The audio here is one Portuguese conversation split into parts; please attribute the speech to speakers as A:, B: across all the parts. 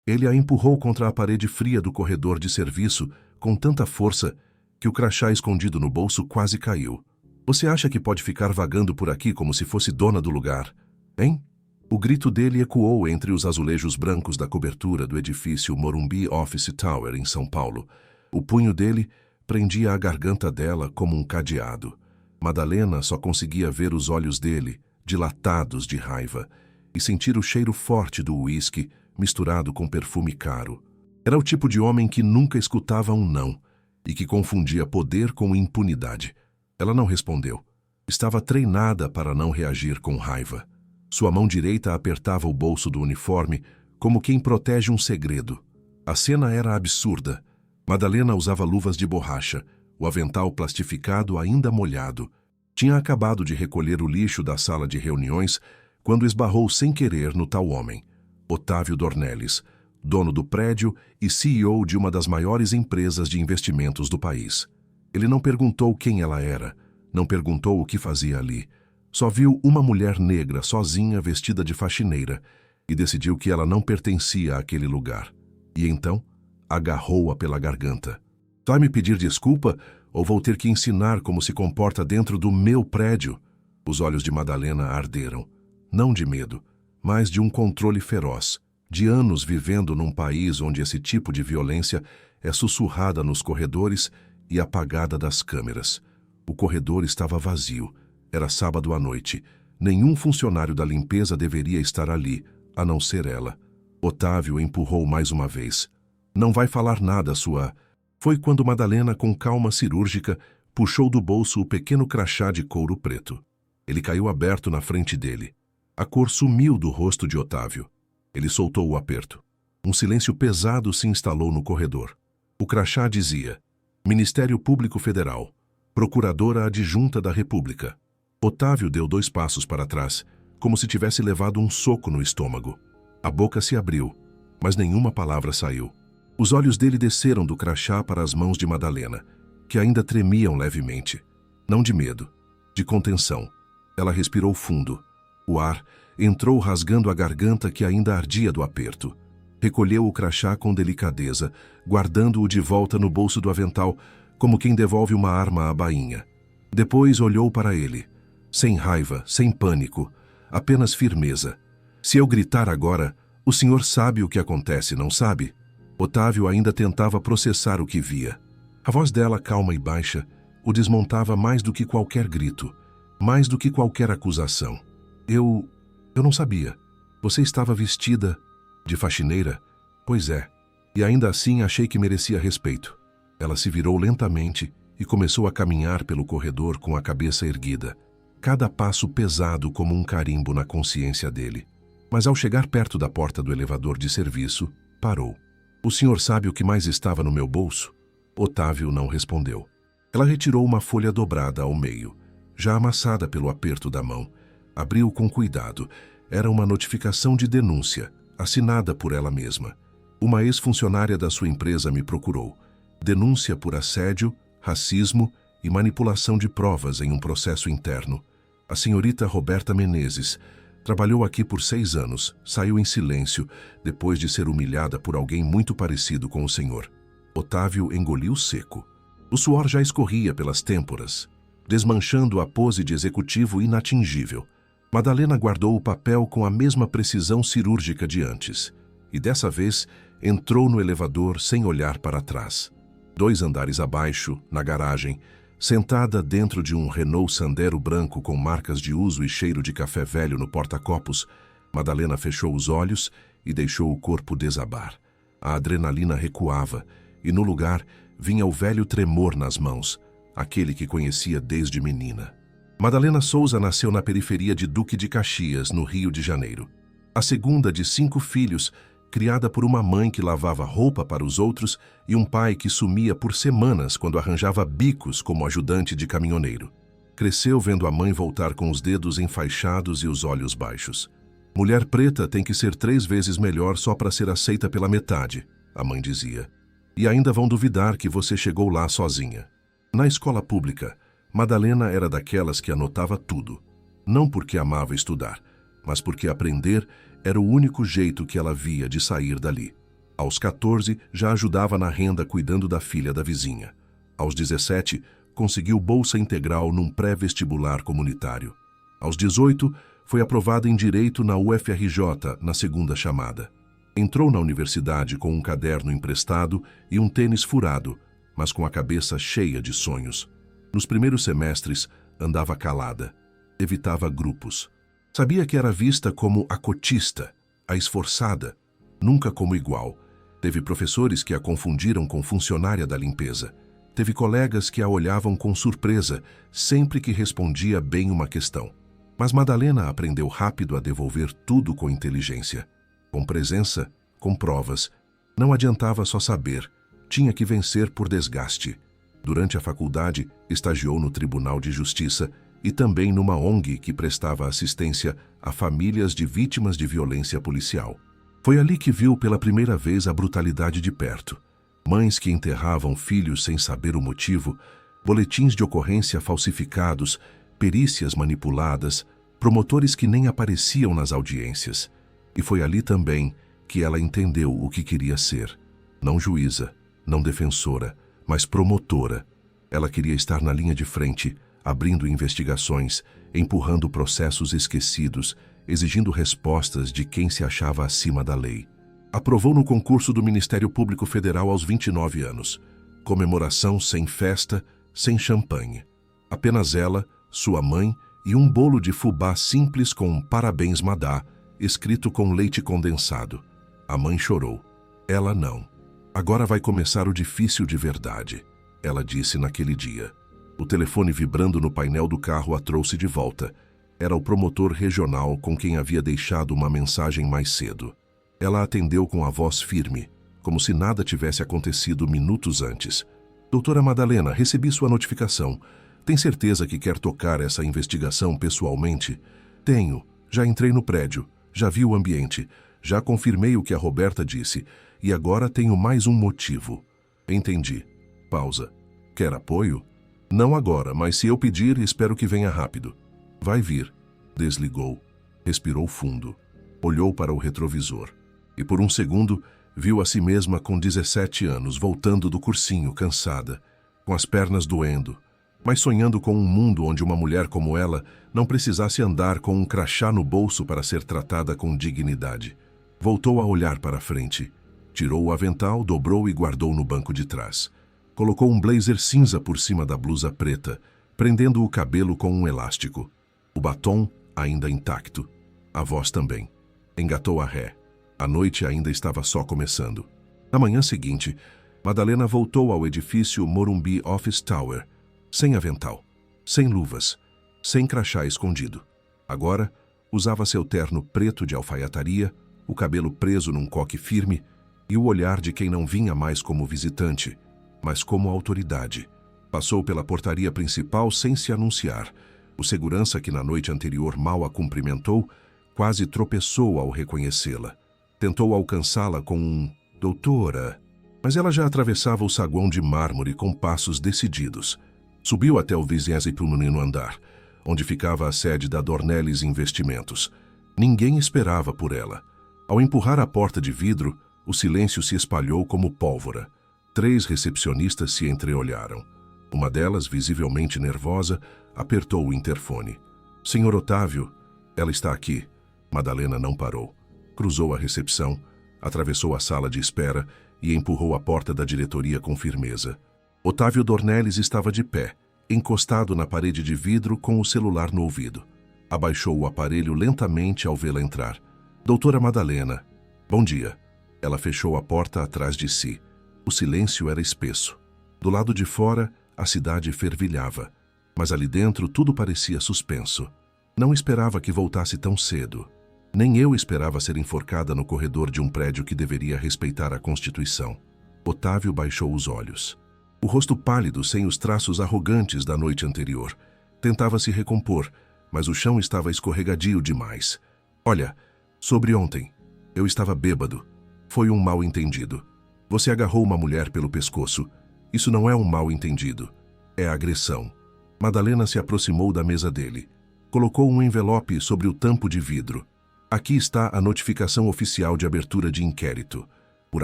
A: Ele a empurrou contra a parede fria do corredor de serviço com tanta força que o crachá escondido no bolso quase caiu. Você acha que pode ficar vagando por aqui como se fosse dona do lugar, hein? O grito dele ecoou entre os azulejos brancos da cobertura do edifício Morumbi Office Tower, em São Paulo. O punho dele prendia a garganta dela como um cadeado. Madalena só conseguia ver os olhos dele, dilatados de raiva, e sentir o cheiro forte do uísque misturado com perfume caro. Era o tipo de homem que nunca escutava um não e que confundia poder com impunidade. Ela não respondeu. Estava treinada para não reagir com raiva. Sua mão direita apertava o bolso do uniforme como quem protege um segredo. A cena era absurda. Madalena usava luvas de borracha, o avental plastificado ainda molhado. Tinha acabado de recolher o lixo da sala de reuniões quando esbarrou sem querer no tal homem, Otávio Dornelles, dono do prédio e CEO de uma das maiores empresas de investimentos do país. Ele não perguntou quem ela era, não perguntou o que fazia ali. Só viu uma mulher negra sozinha vestida de faxineira e decidiu que ela não pertencia àquele lugar. E então, agarrou-a pela garganta. Vai me pedir desculpa ou vou ter que ensinar como se comporta dentro do meu prédio? Os olhos de Madalena arderam. Não de medo, mas de um controle feroz. De anos vivendo num país onde esse tipo de violência é sussurrada nos corredores e apagada das câmeras. O corredor estava vazio. Era sábado à noite. Nenhum funcionário da limpeza deveria estar ali, a não ser ela. Otávio empurrou mais uma vez. Não vai falar nada, sua... Foi quando Madalena, com calma cirúrgica, puxou do bolso o pequeno crachá de couro preto. Ele caiu aberto na frente dele. A cor sumiu do rosto de Otávio. Ele soltou o aperto. Um silêncio pesado se instalou no corredor. O crachá dizia: Ministério Público Federal, Procuradora Adjunta da República. Otávio deu 2 passos para trás, como se tivesse levado um soco no estômago. A boca se abriu, mas nenhuma palavra saiu. Os olhos dele desceram do crachá para as mãos de Madalena, que ainda tremiam levemente. Não de medo, de contenção. Ela respirou fundo. O ar entrou rasgando a garganta que ainda ardia do aperto. Recolheu o crachá com delicadeza, guardando-o de volta no bolso do avental, como quem devolve uma arma à bainha. Depois olhou para ele. Sem raiva, sem pânico, apenas firmeza. Se eu gritar agora, o senhor sabe o que acontece, não sabe? Otávio ainda tentava processar o que via. A voz dela, calma e baixa, o desmontava mais do que qualquer grito, mais do que qualquer acusação. Eu não sabia. Você estava vestida de faxineira? Pois é. E ainda assim achei que merecia respeito. Ela se virou lentamente e começou a caminhar pelo corredor com a cabeça erguida. Cada passo pesado como um carimbo na consciência dele. Mas ao chegar perto da porta do elevador de serviço, parou. O senhor sabe o que mais estava no meu bolso? Otávio não respondeu. Ela retirou uma folha dobrada ao meio, já amassada pelo aperto da mão. Abriu com cuidado. Era uma notificação de denúncia, assinada por ela mesma. Uma ex-funcionária da sua empresa me procurou. Denúncia por assédio, racismo e manipulação de provas em um processo interno. A senhorita Roberta Menezes trabalhou aqui por 6 anos, saiu em silêncio depois de ser humilhada por alguém muito parecido com o senhor. Otávio engoliu seco. O suor já escorria pelas têmporas, desmanchando a pose de executivo inatingível. Madalena guardou o papel com a mesma precisão cirúrgica de antes, e dessa vez entrou no elevador sem olhar para trás. 2 andares abaixo, na garagem, sentada dentro de um Renault Sandero branco com marcas de uso e cheiro de café velho no porta-copos, Madalena fechou os olhos e deixou o corpo desabar. A adrenalina recuava e no lugar vinha o velho tremor nas mãos, aquele que conhecia desde menina. Madalena Souza nasceu na periferia de Duque de Caxias, no Rio de Janeiro. A segunda de 5 filhos, criada por uma mãe que lavava roupa para os outros e um pai que sumia por semanas quando arranjava bicos como ajudante de caminhoneiro. Cresceu vendo a mãe voltar com os dedos enfaixados e os olhos baixos. Mulher preta tem que ser 3 vezes melhor só para ser aceita pela metade, a mãe dizia. E ainda vão duvidar que você chegou lá sozinha. Na escola pública, Madalena era daquelas que anotava tudo. Não porque amava estudar, mas porque aprender era o único jeito que ela via de sair dali. Aos 14, já ajudava na renda cuidando da filha da vizinha. Aos 17, conseguiu bolsa integral num pré-vestibular comunitário. Aos 18, foi aprovada em Direito na UFRJ na segunda chamada. Entrou na universidade com um caderno emprestado e um tênis furado, mas com a cabeça cheia de sonhos. Nos primeiros semestres, andava calada. Evitava grupos. Sabia que era vista como a cotista, a esforçada, nunca como igual. Teve professores que a confundiram com funcionária da limpeza. Teve colegas que a olhavam com surpresa sempre que respondia bem uma questão. Mas Madalena aprendeu rápido a devolver tudo com inteligência. Com presença, com provas. Não adiantava só saber, tinha que vencer por desgaste. Durante a faculdade, estagiou no Tribunal de Justiça e também numa ONG que prestava assistência a famílias de vítimas de violência policial. Foi ali que viu pela primeira vez a brutalidade de perto. Mães que enterravam filhos sem saber o motivo, boletins de ocorrência falsificados, perícias manipuladas, promotores que nem apareciam nas audiências. E foi ali também que ela entendeu o que queria ser. Não juíza, não defensora, mas promotora. Ela queria estar na linha de frente, abrindo investigações, empurrando processos esquecidos, exigindo respostas de quem se achava acima da lei. Aprovou no concurso do Ministério Público Federal aos 29 anos. Comemoração sem festa, sem champanhe. Apenas ela, sua mãe e um bolo de fubá simples com "Parabéns, Madá", escrito com leite condensado. A mãe chorou. Ela não. Agora vai começar o difícil de verdade, ela disse naquele dia. O telefone vibrando no painel do carro a trouxe de volta. Era o promotor regional com quem havia deixado uma mensagem mais cedo. Ela atendeu com a voz firme, como se nada tivesse acontecido minutos antes. "Doutora Madalena, recebi sua notificação. Tem certeza que quer tocar essa investigação pessoalmente?" "Tenho. Já entrei no prédio. Já vi o ambiente. Já confirmei o que a Roberta disse. E agora tenho mais um motivo." "Entendi." Pausa. "Quer apoio?" "Não agora, mas se eu pedir, espero que venha rápido." "Vai vir." Desligou. Respirou fundo. Olhou para o retrovisor. E por um segundo, viu a si mesma com 17 anos, voltando do cursinho, cansada, com as pernas doendo, mas sonhando com um mundo onde uma mulher como ela não precisasse andar com um crachá no bolso para ser tratada com dignidade. Voltou a olhar para a frente. Tirou o avental, dobrou e guardou no banco de trás. Colocou um blazer cinza por cima da blusa preta, prendendo o cabelo com um elástico. O batom ainda intacto. A voz também. Engatou a ré. A noite ainda estava só começando. Na manhã seguinte, Madalena voltou ao edifício Morumbi Office Tower, sem avental, sem luvas, sem crachá escondido. Agora, usava seu terno preto de alfaiataria, o cabelo preso num coque firme e o olhar de quem não vinha mais como visitante, mas como autoridade. Passou pela portaria principal sem se anunciar. O segurança que na noite anterior mal a cumprimentou, quase tropeçou ao reconhecê-la. Tentou alcançá-la com um "doutora", mas ela já atravessava o saguão de mármore com passos decididos. Subiu até o 29º andar, onde ficava a sede da Dornelles Investimentos. Ninguém esperava por ela. Ao empurrar a porta de vidro, o silêncio se espalhou como pólvora. 3 recepcionistas se entreolharam. Uma delas, visivelmente nervosa, apertou o interfone. "Senhor Otávio, ela está aqui." Madalena não parou. Cruzou a recepção, atravessou a sala de espera e empurrou a porta da diretoria com firmeza. Otávio Dornelles estava de pé, encostado na parede de vidro com o celular no ouvido. Abaixou o aparelho lentamente ao vê-la entrar. "Doutora Madalena." "Bom dia." Ela fechou a porta atrás de si. O silêncio era espesso. Do lado de fora, a cidade fervilhava, mas ali dentro tudo parecia suspenso. Não esperava que voltasse tão cedo. Nem eu esperava ser enforcada no corredor de um prédio que deveria respeitar a Constituição. Otávio baixou os olhos. O rosto pálido, sem os traços arrogantes da noite anterior. Tentava se recompor, mas o chão estava escorregadio demais. "Olha, sobre ontem. Eu estava bêbado. Foi um mal-entendido. Você agarrou uma mulher pelo pescoço. Isso não é um mal-entendido. É agressão." Madalena se aproximou da mesa dele. Colocou um envelope sobre o tampo de vidro. "Aqui está a notificação oficial de abertura de inquérito. por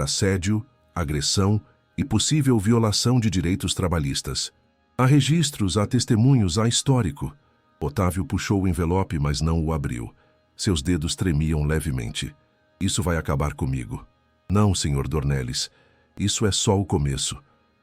A: assédio, agressão e possível violação de direitos trabalhistas. Há registros, há testemunhos, há histórico. Otávio puxou o envelope, mas não o abriu. Seus dedos tremiam levemente. Isso vai acabar comigo. Não, Sr. Dornelles. Isso é só o começo.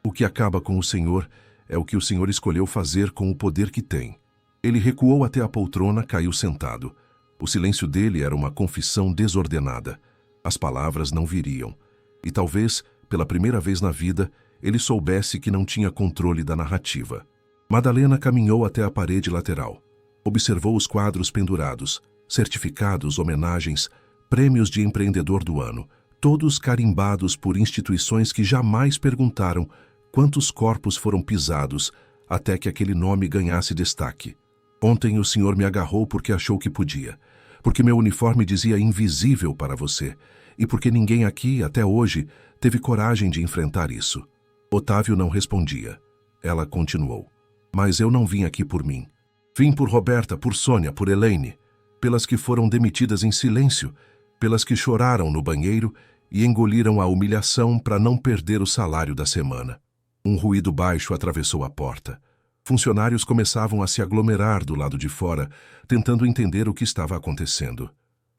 A: O que acaba com o senhor é o que o senhor escolheu fazer com o poder que tem. Ele recuou até a poltrona, caiu sentado. O silêncio dele era uma confissão desordenada. As palavras não viriam. E talvez, pela primeira vez na vida, ele soubesse que não tinha controle da narrativa. Madalena caminhou até a parede lateral. Observou os quadros pendurados, certificados, homenagens, prêmios de empreendedor do ano, todos carimbados por instituições que jamais perguntaram quantos corpos foram pisados até que aquele nome ganhasse destaque. Ontem o senhor me agarrou porque achou que podia, porque meu uniforme dizia invisível para você, e porque ninguém aqui, até hoje, teve coragem de enfrentar isso. Otávio não respondia. Ela continuou. Mas eu não vim aqui por mim. Vim por Roberta, por Sônia, por Elaine, pelas que foram demitidas em silêncio, pelas que choraram no banheiro e engoliram a humilhação para não perder o salário da semana. Um ruído baixo atravessou a porta. Funcionários começavam a se aglomerar do lado de fora, tentando entender o que estava acontecendo.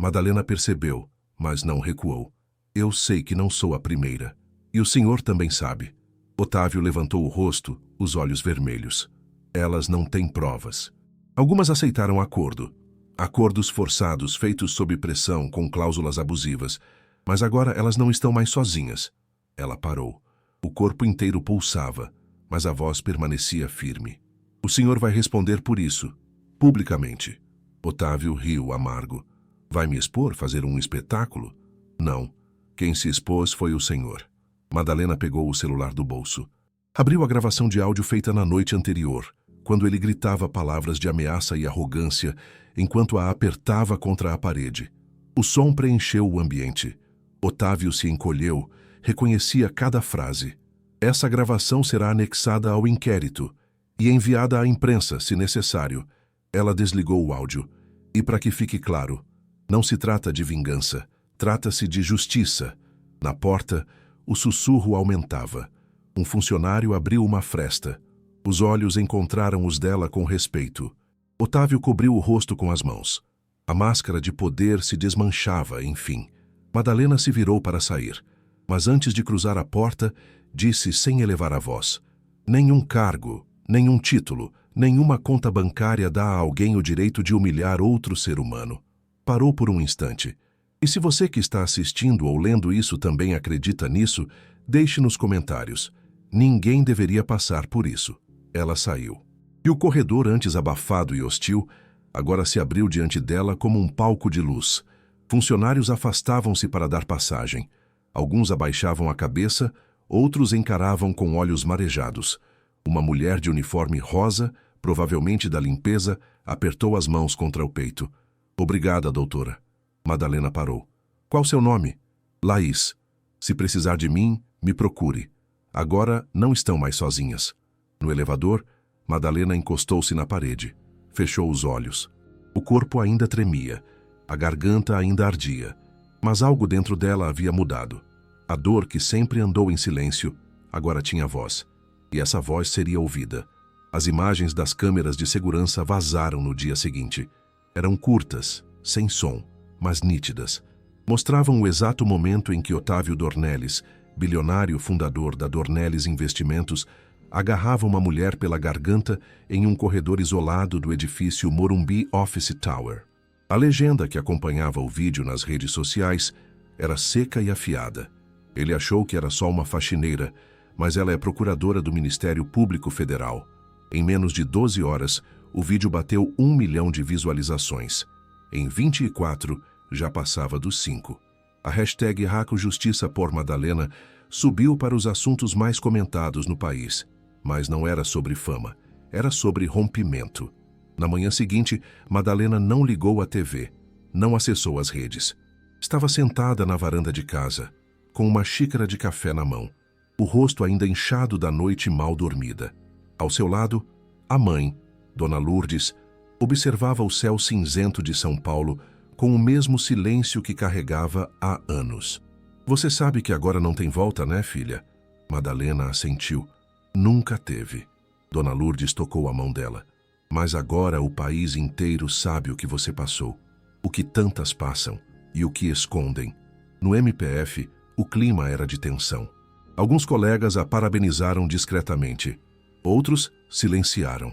A: Madalena percebeu, mas não recuou. Eu sei que não sou a primeira. E o senhor também sabe. Otávio levantou o rosto, os olhos vermelhos. Elas não têm provas. Algumas aceitaram acordo. Acordos forçados, feitos sob pressão, com cláusulas abusivas. Mas agora elas não estão mais sozinhas. Ela parou. O corpo inteiro pulsava, mas a voz permanecia firme. O senhor vai responder por isso, publicamente. Otávio riu amargo. Vai me expor, fazer um espetáculo? Não. Quem se expôs foi o senhor. Madalena pegou o celular do bolso. Abriu a gravação de áudio feita na noite anterior, quando ele gritava palavras de ameaça e arrogância enquanto a apertava contra a parede. O som preencheu o ambiente. Otávio se encolheu, reconhecia cada frase. Essa gravação será anexada ao inquérito e enviada à imprensa, se necessário. Ela desligou o áudio. E para que fique claro, não se trata de vingança, trata-se de justiça. Na porta, o sussurro aumentava. Um funcionário abriu uma fresta. Os olhos encontraram os dela com respeito. Otávio cobriu o rosto com as mãos. A máscara de poder se desmanchava, enfim. Madalena se virou para sair, mas antes de cruzar a porta, disse sem elevar a voz: nenhum cargo, nenhum título, nenhuma conta bancária dá a alguém o direito de humilhar outro ser humano. Parou por um instante. E se você que está assistindo ou lendo isso também acredita nisso, deixe nos comentários. Ninguém deveria passar por isso. Ela saiu. E o corredor, antes abafado e hostil, agora se abriu diante dela como um palco de luz. Funcionários afastavam-se para dar passagem. Alguns abaixavam a cabeça, outros encaravam com olhos marejados. Uma mulher de uniforme rosa, provavelmente da limpeza, apertou as mãos contra o peito. Obrigada, doutora. Madalena parou. Qual seu nome? Laís. Se precisar de mim, me procure. Agora não estão mais sozinhas. No elevador, Madalena encostou-se na parede. Fechou os olhos. O corpo ainda tremia. A garganta ainda ardia. Mas algo dentro dela havia mudado. A dor que sempre andou em silêncio, agora tinha voz. E essa voz seria ouvida. As imagens das câmeras de segurança vazaram no dia seguinte. Eram curtas, sem som, mas nítidas. Mostravam o exato momento em que Otávio Dornelles, bilionário fundador da Dornelles Investimentos, agarrava uma mulher pela garganta em um corredor isolado do edifício Morumbi Office Tower. A legenda que acompanhava o vídeo nas redes sociais era seca e afiada. Ele achou que era só uma faxineira, mas ela é procuradora do Ministério Público Federal. Em menos de 12 horas, o vídeo bateu 1 milhão de visualizações. Em 24, já passava dos 5. A hashtag #Justiça por Madalena subiu para os assuntos mais comentados no país. Mas não era sobre fama, era sobre rompimento. Na manhã seguinte, Madalena não ligou à TV, não acessou as redes. Estava sentada na varanda de casa, com uma xícara de café na mão, o rosto ainda inchado da noite mal dormida. Ao seu lado, a mãe, Dona Lourdes, observava o céu cinzento de São Paulo com o mesmo silêncio que carregava há anos. Você sabe que agora não tem volta, né, filha? Madalena assentiu. Nunca teve. Dona Lourdes tocou a mão dela. Mas agora o país inteiro sabe o que você passou, o que tantas passam e o que escondem. No MPF, o clima era de tensão. Alguns colegas a parabenizaram discretamente. Outros silenciaram.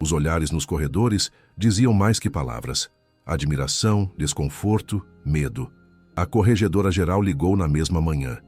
A: Os olhares nos corredores diziam mais que palavras. Admiração, desconforto, medo. A corregedora-geral ligou na mesma manhã.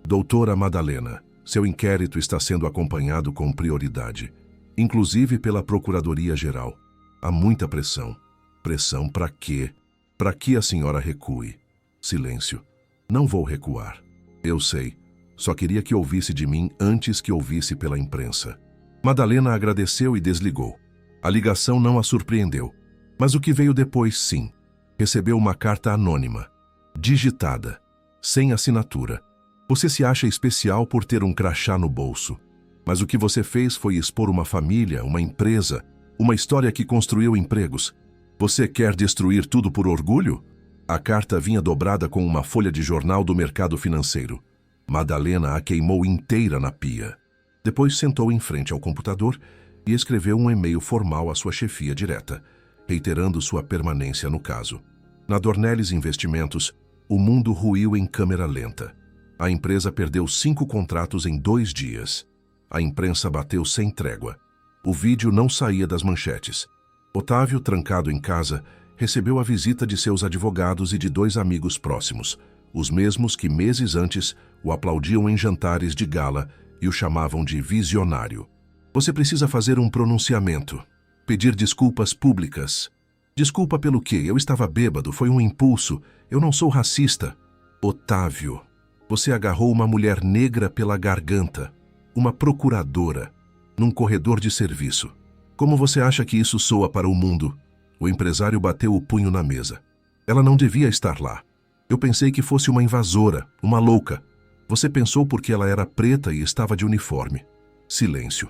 A: Doutora Madalena, seu inquérito está sendo acompanhado com prioridade, inclusive pela Procuradoria-Geral. Há muita pressão. Pressão para quê? Para que a senhora recue? Silêncio. Não vou recuar. Eu sei. Só queria que ouvisse de mim antes que ouvisse pela imprensa. Madalena agradeceu e desligou. A ligação não a surpreendeu. Mas o que veio depois, sim. Recebeu uma carta anônima, digitada, sem assinatura. Você se acha especial por ter um crachá no bolso. Mas o que você fez foi expor uma família, uma empresa, uma história que construiu empregos. Você quer destruir tudo por orgulho? A carta vinha dobrada com uma folha de jornal do mercado financeiro. Madalena a queimou inteira na pia. Depois sentou em frente ao computador e escreveu um e-mail formal à sua chefia direta, reiterando sua permanência no caso. Na Dornelles Investimentos, o mundo ruiu em câmera lenta. A empresa perdeu 5 contratos em 2 dias. A imprensa bateu sem trégua. O vídeo não saía das manchetes. Otávio, trancado em casa, recebeu a visita de seus advogados e de 2 amigos próximos, os mesmos que meses antes o aplaudiam em jantares de gala e o chamavam de visionário. Você precisa fazer um pronunciamento, pedir desculpas públicas. Desculpa pelo quê? Eu estava bêbado, foi um impulso. Eu não sou racista. Otávio, você agarrou uma mulher negra pela garganta, uma procuradora, num corredor de serviço. Como você acha que isso soa para o mundo? O empresário bateu o punho na mesa. Ela não devia estar lá. Eu pensei que fosse uma invasora, uma louca. Você pensou porque ela era preta e estava de uniforme. Silêncio.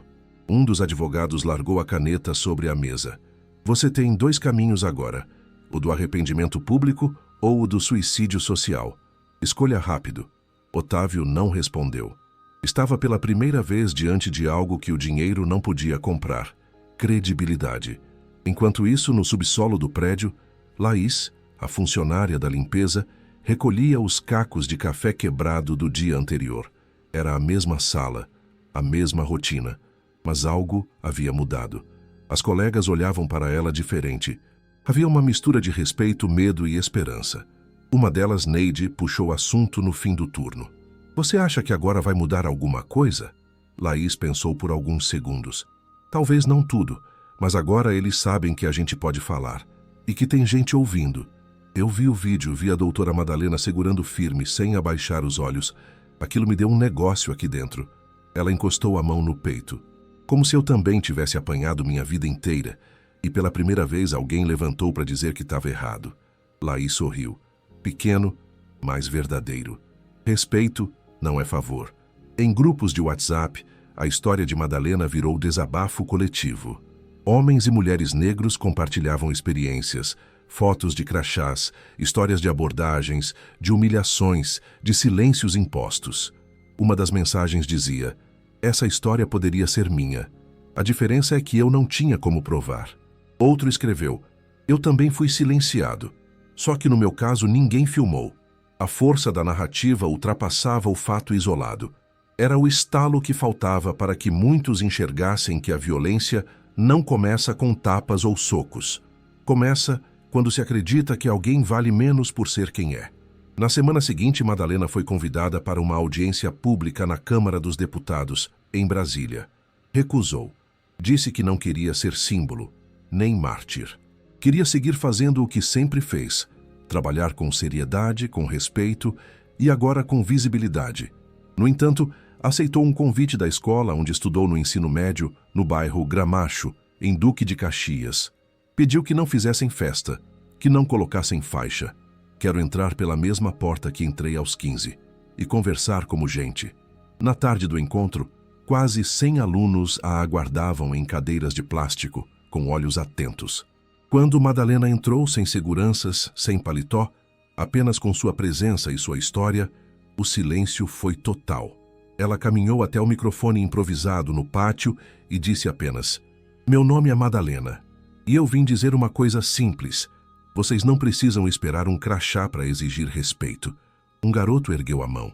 A: Um dos advogados largou a caneta sobre a mesa. Você tem 2 caminhos agora, o do arrependimento público ou o do suicídio social. Escolha rápido. Otávio não respondeu. Estava pela primeira vez diante de algo que o dinheiro não podia comprar. Credibilidade. Enquanto isso, no subsolo do prédio, Laís, a funcionária da limpeza, recolhia os cacos de café quebrado do dia anterior. Era a mesma sala, a mesma rotina, mas algo havia mudado. As colegas olhavam para ela diferente. Havia uma mistura de respeito, medo e esperança. Uma delas, Neide, puxou assunto no fim do turno. Você acha que agora vai mudar alguma coisa? Laís pensou por alguns segundos. Talvez não tudo, mas agora eles sabem que a gente pode falar e que tem gente ouvindo. Eu vi o vídeo, vi a doutora Madalena segurando firme, sem abaixar os olhos. Aquilo me deu um negócio aqui dentro. Ela encostou a mão no peito. Como se eu também tivesse apanhado minha vida inteira, e pela primeira vez alguém levantou para dizer que estava errado. Laís sorriu. Pequeno, mas verdadeiro. Respeito não é favor. Em grupos de WhatsApp, a história de Madalena virou desabafo coletivo. Homens e mulheres negros compartilhavam experiências, fotos de crachás, histórias de abordagens, de humilhações, de silêncios impostos. Uma das mensagens dizia: essa história poderia ser minha. A diferença é que eu não tinha como provar. Outro escreveu: eu também fui silenciado. Só que no meu caso ninguém filmou. A força da narrativa ultrapassava o fato isolado. Era o estalo que faltava para que muitos enxergassem que a violência não começa com tapas ou socos. Começa quando se acredita que alguém vale menos por ser quem é. Na semana seguinte, Madalena foi convidada para uma audiência pública na Câmara dos Deputados, em Brasília. Recusou. Disse que não queria ser símbolo, nem mártir. Queria seguir fazendo o que sempre fez, trabalhar com seriedade, com respeito e agora com visibilidade. No entanto, aceitou um convite da escola onde estudou no ensino médio, no bairro Gramacho, em Duque de Caxias. Pediu que não fizessem festa, que não colocassem faixa. Quero entrar pela mesma porta que entrei aos 15 e conversar como gente. Na tarde do encontro, quase 100 alunos a aguardavam em cadeiras de plástico, com olhos atentos. Quando Madalena entrou sem seguranças, sem paletó, apenas com sua presença e sua história, O silêncio foi total. Ela caminhou até o microfone improvisado no pátio e disse apenas: "Meu nome é Madalena, e eu vim dizer uma coisa simples. Vocês não precisam esperar um crachá para exigir respeito." Um garoto ergueu a mão.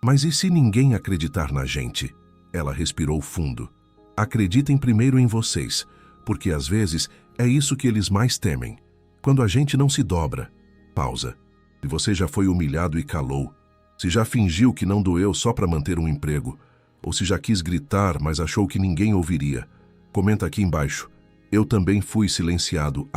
A: "Mas e se ninguém acreditar na gente?" Ela respirou fundo. "Acreditem primeiro em vocês, porque às vezes é isso que eles mais temem. Quando a gente não se dobra." Pausa. "Se você já foi humilhado e calou, se já fingiu que não doeu só para manter um emprego, ou se já quis gritar, mas achou que ninguém ouviria, comenta aqui embaixo. Eu também fui silenciado."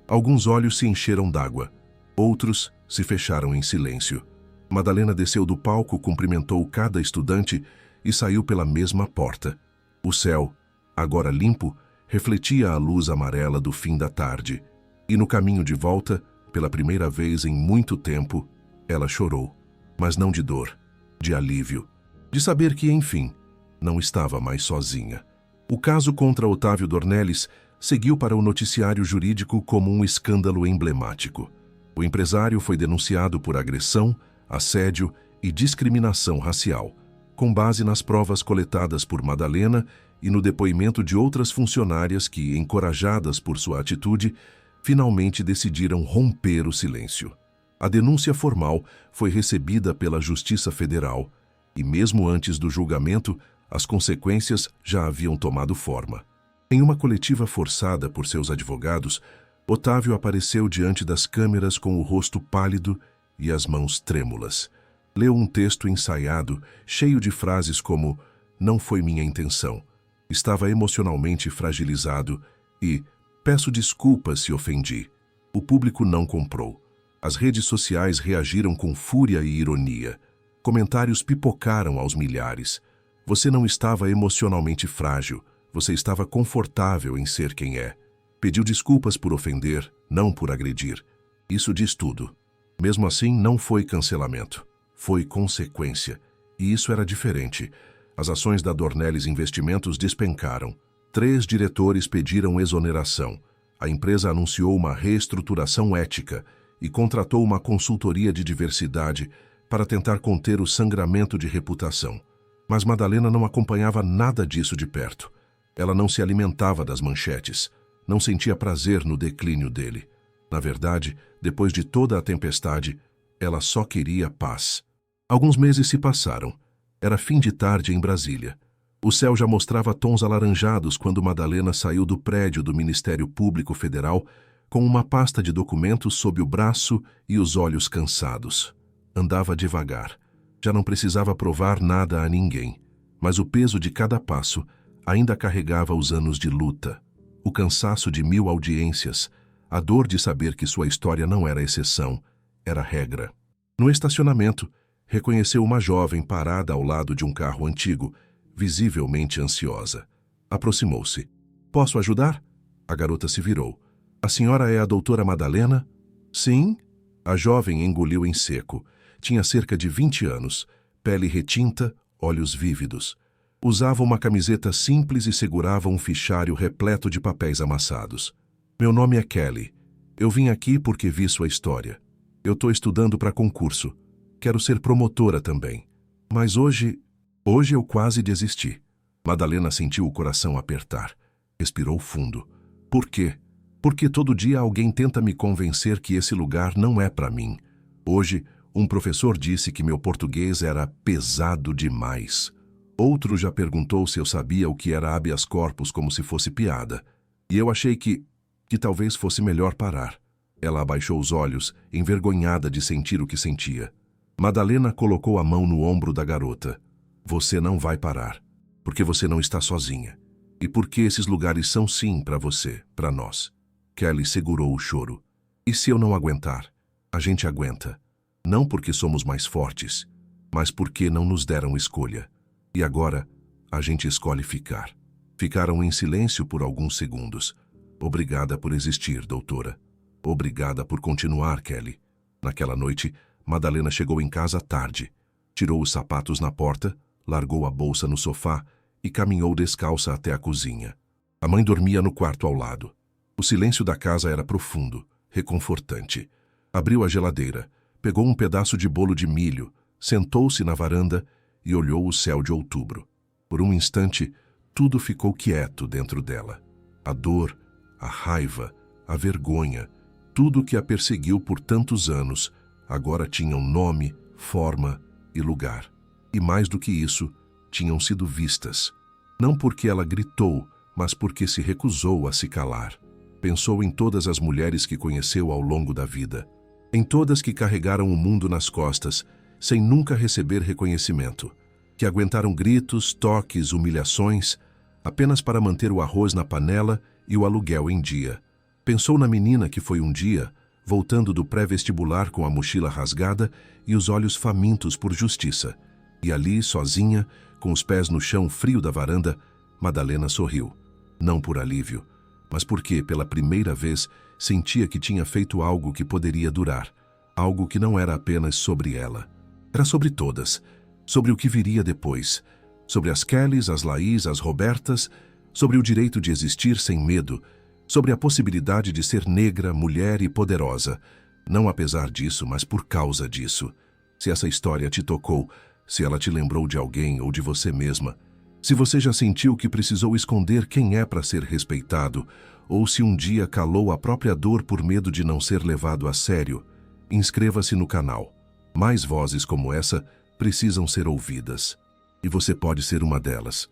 A: Alguns olhos se encheram d'água. Outros se fecharam em silêncio. Madalena desceu do palco, cumprimentou cada estudante e saiu pela mesma porta. O céu, agora limpo, refletia a luz amarela do fim da tarde. E no caminho de volta, pela primeira vez em muito tempo, ela chorou. Mas não de dor, de alívio, de saber que, enfim, não estava mais sozinha. O caso contra Otávio Dornelles seguiu para o noticiário jurídico como um escândalo emblemático. O empresário foi denunciado por agressão, assédio e discriminação racial, com base nas provas coletadas por Madalena e no depoimento de outras funcionárias que, encorajadas por sua atitude, finalmente decidiram romper o silêncio. A denúncia formal foi recebida pela Justiça Federal e, mesmo antes do julgamento, as consequências já haviam tomado forma. Em uma coletiva forçada por seus advogados, Otávio apareceu diante das câmeras com o rosto pálido e as mãos trêmulas. Leu um texto ensaiado, cheio de frases como "não foi minha intenção", "estava emocionalmente fragilizado" e "peço desculpas se ofendi." O público não comprou. As redes sociais reagiram com fúria e ironia. Comentários pipocaram aos milhares. "Você não estava emocionalmente frágil, você estava confortável em ser quem é. Pediu desculpas por ofender, não por agredir. Isso diz tudo." Mesmo assim, não foi cancelamento. Foi consequência. E isso era diferente. As ações da Dornelles Investimentos despencaram. 3 diretores pediram exoneração. A empresa anunciou uma reestruturação ética e contratou uma consultoria de diversidade para tentar conter o sangramento de reputação. Mas Madalena não acompanhava nada disso de perto. Ela não se alimentava das manchetes, não sentia prazer no declínio dele. Na verdade, depois de toda a tempestade, ela só queria paz. Alguns meses se passaram. Era fim de tarde em Brasília. O céu já mostrava tons alaranjados quando Madalena saiu do prédio do Ministério Público Federal com uma pasta de documentos sob o braço e os olhos cansados. Andava devagar. Já não precisava provar nada a ninguém, mas o peso de cada passo ainda carregava os anos de luta, o cansaço de 1000 audiências, a dor de saber que sua história não era exceção, era regra. No estacionamento, reconheceu uma jovem parada ao lado de um carro antigo, visivelmente ansiosa. Aproximou-se. "Posso ajudar?" A garota se virou. "A senhora é a doutora Madalena?" "Sim." A jovem engoliu em seco. Tinha cerca de 20 anos, pele retinta, olhos vívidos. Usava uma camiseta simples e segurava um fichário repleto de papéis amassados. "Meu nome é Kelly. Eu vim aqui porque vi sua história. Eu estou estudando para concurso. Quero ser promotora também. Mas hoje eu quase desisti." Madalena sentiu o coração apertar. Respirou fundo. "Por quê?" "Porque todo dia alguém tenta me convencer que esse lugar não é para mim. Hoje, um professor disse que meu português era pesado demais. Outro já perguntou se eu sabia o que era habeas corpus como se fosse piada. E eu achei que talvez fosse melhor parar." Ela abaixou os olhos, envergonhada de sentir o que sentia. Madalena colocou a mão no ombro da garota. "Você não vai parar, porque você não está sozinha. E porque esses lugares são sim para você, para nós." Kelly segurou o choro. "E se eu não aguentar? A gente aguenta. Não porque somos mais fortes, mas porque não nos deram escolha. E agora, a gente escolhe ficar." Ficaram em silêncio por alguns segundos. "Obrigada por existir, doutora. Obrigada por continuar, Kelly." Naquela noite, Madalena chegou em casa tarde. Tirou os sapatos na porta, largou a bolsa no sofá e caminhou descalça até a cozinha. A mãe dormia no quarto ao lado. O silêncio da casa era profundo, reconfortante. Abriu a geladeira, pegou um pedaço de bolo de milho, sentou-se na varanda e olhou o céu de outubro. Por um instante, tudo ficou quieto dentro dela. A dor, a raiva, a vergonha, tudo que a perseguiu por tantos anos, agora tinham nome, forma e lugar. E mais do que isso, tinham sido vistas. Não porque ela gritou, mas porque se recusou a se calar. Pensou em todas as mulheres que conheceu ao longo da vida. Em todas que carregaram o mundo nas costas, sem nunca receber reconhecimento. Que aguentaram gritos, toques, humilhações, apenas para manter o arroz na panela e o aluguel em dia. Pensou na menina que foi um dia, voltando do pré-vestibular com a mochila rasgada e os olhos famintos por justiça. E ali, sozinha, com os pés no chão frio da varanda, Madalena sorriu. Não por alívio, mas porque, pela primeira vez, sentia que tinha feito algo que poderia durar. Algo que não era apenas sobre ela. Era sobre todas. Sobre o que viria depois. Sobre as Kellys, as Laís, as Robertas. Sobre o direito de existir sem medo. Sobre a possibilidade de ser negra, mulher e poderosa. Não apesar disso, mas por causa disso. Se essa história te tocou, se ela te lembrou de alguém ou de você mesma, se você já sentiu que precisou esconder quem é para ser respeitado, ou se um dia calou a própria dor por medo de não ser levado a sério, inscreva-se no canal. Mais vozes como essa precisam ser ouvidas. E você pode ser uma delas.